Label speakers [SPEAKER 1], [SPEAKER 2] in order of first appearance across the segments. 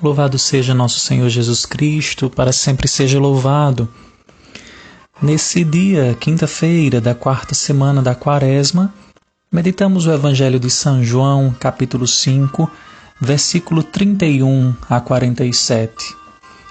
[SPEAKER 1] Louvado seja nosso Senhor Jesus Cristo, para sempre seja louvado. Nesse dia, quinta-feira da quarta semana da Quaresma, meditamos o Evangelho de São João, capítulo 5, versículo 31 a 47.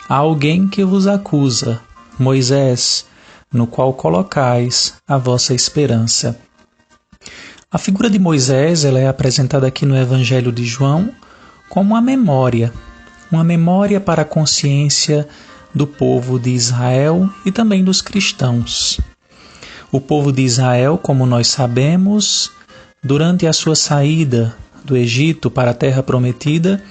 [SPEAKER 1] Há alguém que vos acusa, Moisés, no qual colocais a vossa esperança. A figura de Moisés ela é apresentada aqui no Evangelho de João como uma memória para a consciência do povo de Israel e também dos cristãos. O povo de Israel, como nós sabemos, durante a sua saída do Egito para a Terra Prometida,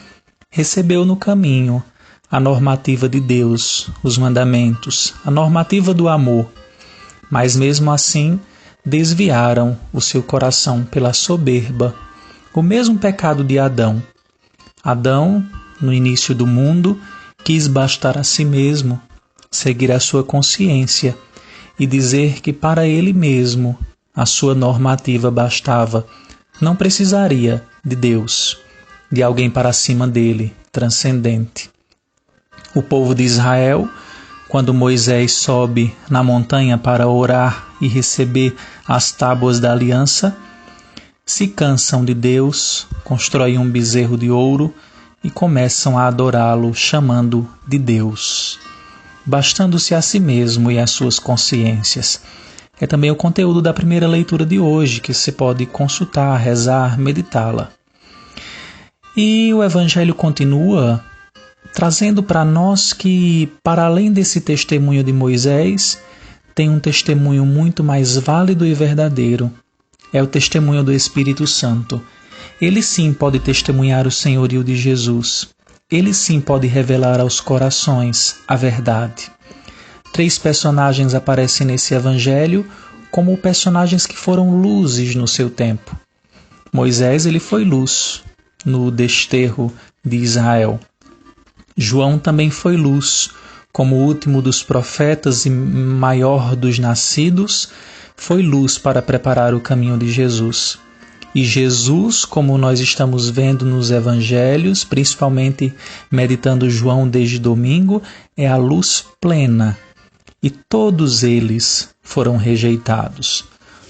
[SPEAKER 1] recebeu no caminho a normativa de Deus, os mandamentos, a normativa do amor, mas mesmo assim desviaram o seu coração pela soberba, o mesmo pecado de Adão. Adão, no início do mundo, quis bastar a si mesmo, seguir a sua consciência e dizer que para ele mesmo a sua normativa bastava, não precisaria de Deus, de alguém para cima dele, transcendente. O povo de Israel, quando Moisés sobe na montanha para orar e receber as tábuas da aliança, se cansam de Deus, constroem um bezerro de ouro e começam a adorá-lo, chamando de Deus, bastando-se a si mesmo e às suas consciências. É também o conteúdo da primeira leitura de hoje, que você pode consultar, rezar, meditá-la. E o Evangelho continua trazendo para nós que, para além desse testemunho de Moisés, tem um testemunho muito mais válido e verdadeiro. É o testemunho do Espírito Santo. Ele sim pode testemunhar o senhorio de Jesus. Ele sim pode revelar aos corações a verdade. 3 personagens aparecem nesse evangelho como personagens que foram luzes no seu tempo. Moisés, ele foi luz no desterro de Israel. João também foi luz, como o último dos profetas e maior dos nascidos, foi luz para preparar o caminho de Jesus. E Jesus, como nós estamos vendo nos evangelhos, principalmente meditando João desde domingo, é a luz plena. E todos eles foram rejeitados.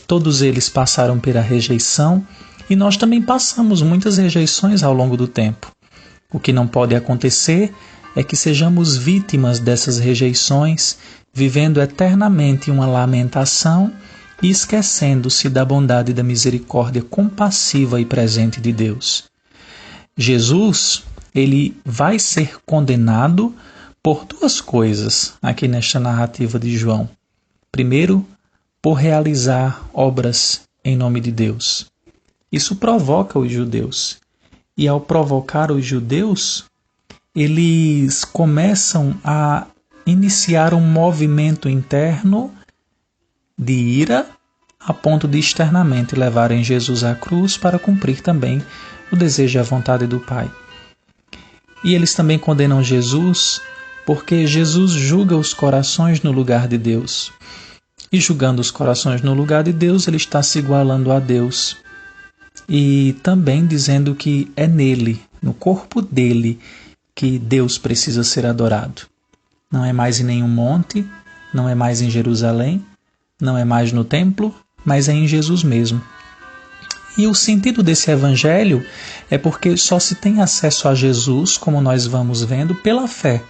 [SPEAKER 1] Todos eles passaram pela rejeição e nós também passamos muitas rejeições ao longo do tempo. O que não pode acontecer é que sejamos vítimas dessas rejeições, vivendo eternamente uma lamentação e esquecendo-se da bondade e da misericórdia compassiva e presente de Deus. Jesus, ele vai ser condenado por 2 coisas aqui nesta narrativa de João. Primeiro, por realizar obras em nome de Deus. Isso provoca os judeus. E ao provocar os judeus, eles começam a iniciar um movimento interno de ira, a ponto de externamente levarem Jesus à cruz para cumprir também o desejo e a vontade do Pai. E eles também condenam Jesus porque Jesus julga os corações no lugar de Deus. E julgando os corações no lugar de Deus, ele está se igualando a Deus. E também dizendo que é nele, no corpo dele, que Deus precisa ser adorado. Não é mais em nenhum monte, não é mais em Jerusalém, não é mais no templo, mas é em Jesus mesmo. E o sentido desse evangelho é porque só se tem acesso a Jesus, como nós vamos vendo, pela fé.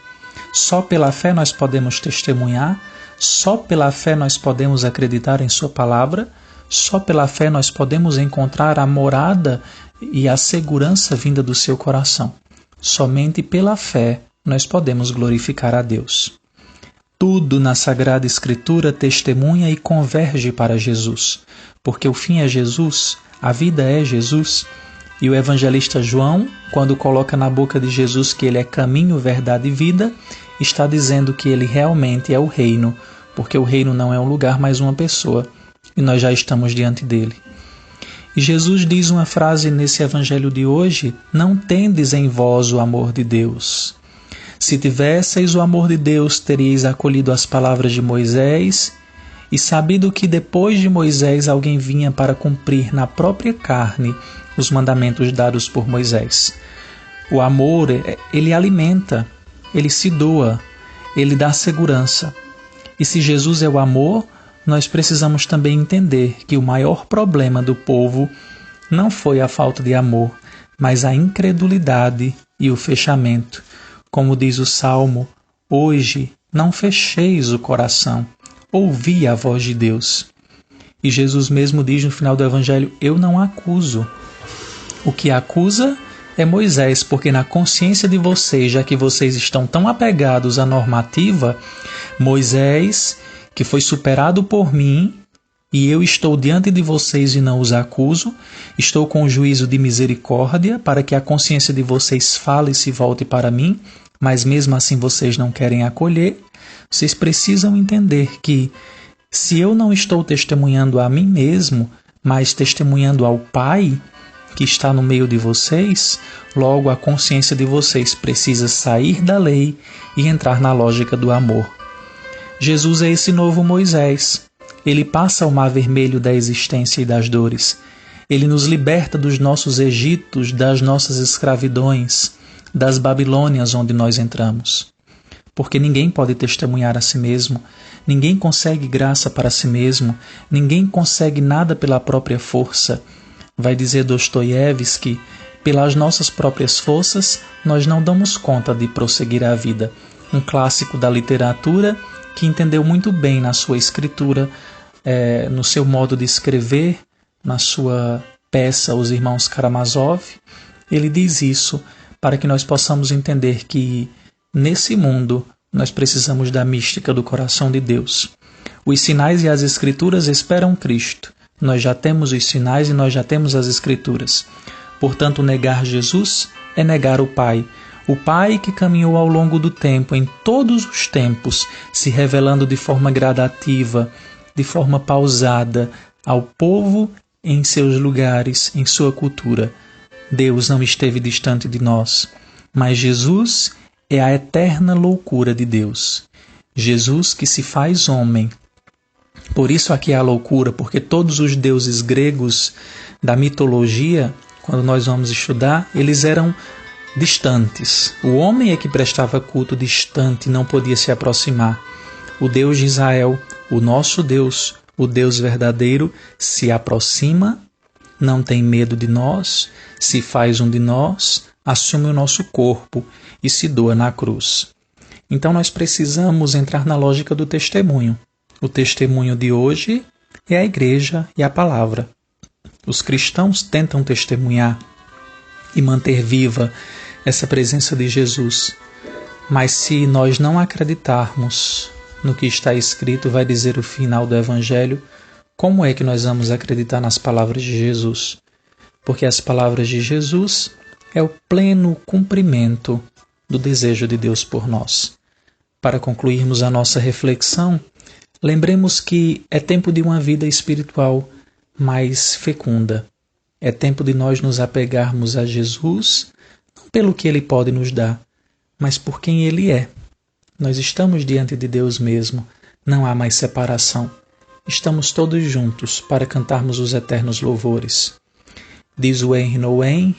[SPEAKER 1] Só pela fé nós podemos testemunhar, só pela fé nós podemos acreditar em sua palavra, só pela fé nós podemos encontrar a morada e a segurança vinda do seu coração. Somente pela fé nós podemos glorificar a Deus. Tudo na Sagrada Escritura testemunha e converge para Jesus, porque o fim é Jesus, a vida é Jesus. E o evangelista João, quando coloca na boca de Jesus que ele é caminho, verdade e vida, está dizendo que ele realmente é o reino, porque o reino não é um lugar, mas uma pessoa. E nós já estamos diante dele. E Jesus diz uma frase nesse evangelho de hoje: não tendes em vós o amor de Deus. Se tivesseis o amor de Deus, teríeis acolhido as palavras de Moisés e sabido que depois de Moisés alguém vinha para cumprir na própria carne os mandamentos dados por Moisés. O amor, ele alimenta, ele se doa, ele dá segurança. E se Jesus é o amor, nós precisamos também entender que o maior problema do povo não foi a falta de amor, mas a incredulidade e o fechamento. Como diz o Salmo, hoje não fecheis o coração, ouvi a voz de Deus. E Jesus mesmo diz no final do Evangelho, eu não acuso. O que acusa é Moisés, porque na consciência de vocês, já que vocês estão tão apegados à normativa, Moisés, que foi superado por mim, e eu estou diante de vocês e não os acuso, estou com o juízo de misericórdia, para que a consciência de vocês fale e se volte para mim, mas mesmo assim vocês não querem acolher. Vocês precisam entender que, se eu não estou testemunhando a mim mesmo, mas testemunhando ao Pai, que está no meio de vocês, logo a consciência de vocês precisa sair da lei e entrar na lógica do amor. Jesus é esse novo Moisés. Ele passa o mar vermelho da existência e das dores. Ele nos liberta dos nossos Egitos, das nossas escravidões, das Babilônias onde nós entramos. Porque ninguém pode testemunhar a si mesmo, ninguém consegue graça para si mesmo, ninguém consegue nada pela própria força. Vai dizer Dostoiévski, pelas nossas próprias forças, nós não damos conta de prosseguir a vida. Um clássico da literatura que entendeu muito bem na sua escritura, no seu modo de escrever, na sua peça Os Irmãos Karamazov. Ele diz isso para que nós possamos entender que, nesse mundo, nós precisamos da mística do coração de Deus. Os sinais e as escrituras esperam Cristo. Nós já temos os sinais e nós já temos as escrituras. Portanto, negar Jesus é negar o Pai. O Pai que caminhou ao longo do tempo, em todos os tempos, se revelando de forma gradativa, de forma pausada, ao povo em seus lugares, em sua cultura. Deus não esteve distante de nós, mas Jesus é a eterna loucura de Deus. Jesus que se faz homem. Por isso aqui é a loucura, porque todos os deuses gregos da mitologia, quando nós vamos estudar, eles eram distantes. O homem é que prestava culto distante, não podia se aproximar. O Deus de Israel, o nosso Deus, o Deus verdadeiro, se aproxima, não tem medo de nós, se faz um de nós, assume o nosso corpo e se doa na cruz. Então nós precisamos entrar na lógica do testemunho. O testemunho de hoje é a igreja e a palavra. Os cristãos tentam testemunhar e manter viva essa presença de Jesus. Mas se nós não acreditarmos no que está escrito, vai dizer o final do Evangelho, como é que nós vamos acreditar nas palavras de Jesus? Porque as palavras de Jesus é o pleno cumprimento do desejo de Deus por nós. Para concluirmos a nossa reflexão, lembremos que é tempo de uma vida espiritual mais fecunda. É tempo de nós nos apegarmos a Jesus, não pelo que Ele pode nos dar, mas por quem Ele é. Nós estamos diante de Deus mesmo, não há mais separação. Estamos todos juntos para cantarmos os eternos louvores. Diz o Henry Nouwen,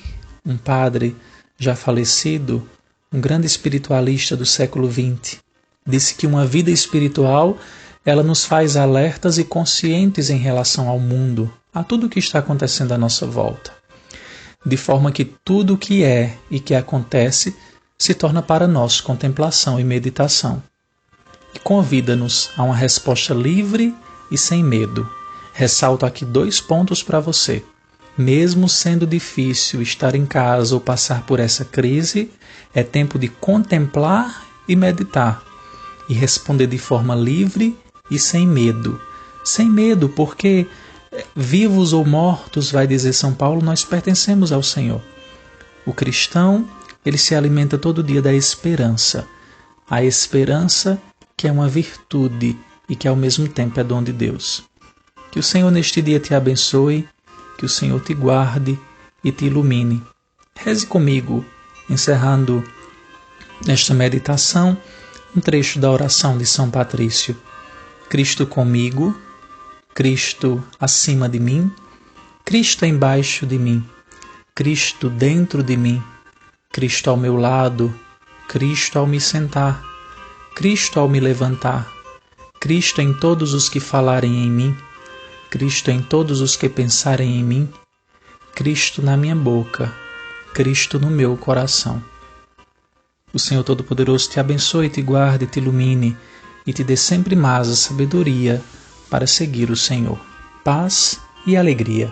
[SPEAKER 1] um padre já falecido, um grande espiritualista do século XX, disse que uma vida espiritual ela nos faz alertas e conscientes em relação ao mundo, a tudo o que está acontecendo à nossa volta. De forma que tudo o que é e que acontece se torna para nós contemplação e meditação. E convida-nos a uma resposta livre e sem medo. Ressalto aqui 2 pontos para você. Mesmo sendo difícil estar em casa ou passar por essa crise, é tempo de contemplar e meditar, e responder de forma livre e sem medo. Sem medo, porque vivos ou mortos, vai dizer São Paulo, nós pertencemos ao Senhor. O cristão, ele se alimenta todo dia da esperança. A esperança que é uma virtude e que ao mesmo tempo é dom de Deus. Que o Senhor neste dia te abençoe, que o Senhor te guarde e te ilumine. Reze comigo, encerrando nesta meditação, um trecho da oração de São Patrício. Cristo comigo, Cristo acima de mim, Cristo embaixo de mim, Cristo dentro de mim, Cristo ao meu lado, Cristo ao me sentar, Cristo ao me levantar, Cristo em todos os que falarem em mim, Cristo em todos os que pensarem em mim, Cristo na minha boca, Cristo no meu coração. O Senhor Todo-Poderoso te abençoe, te guarde, te ilumine e te dê sempre mais a sabedoria para seguir o Senhor. Paz e alegria.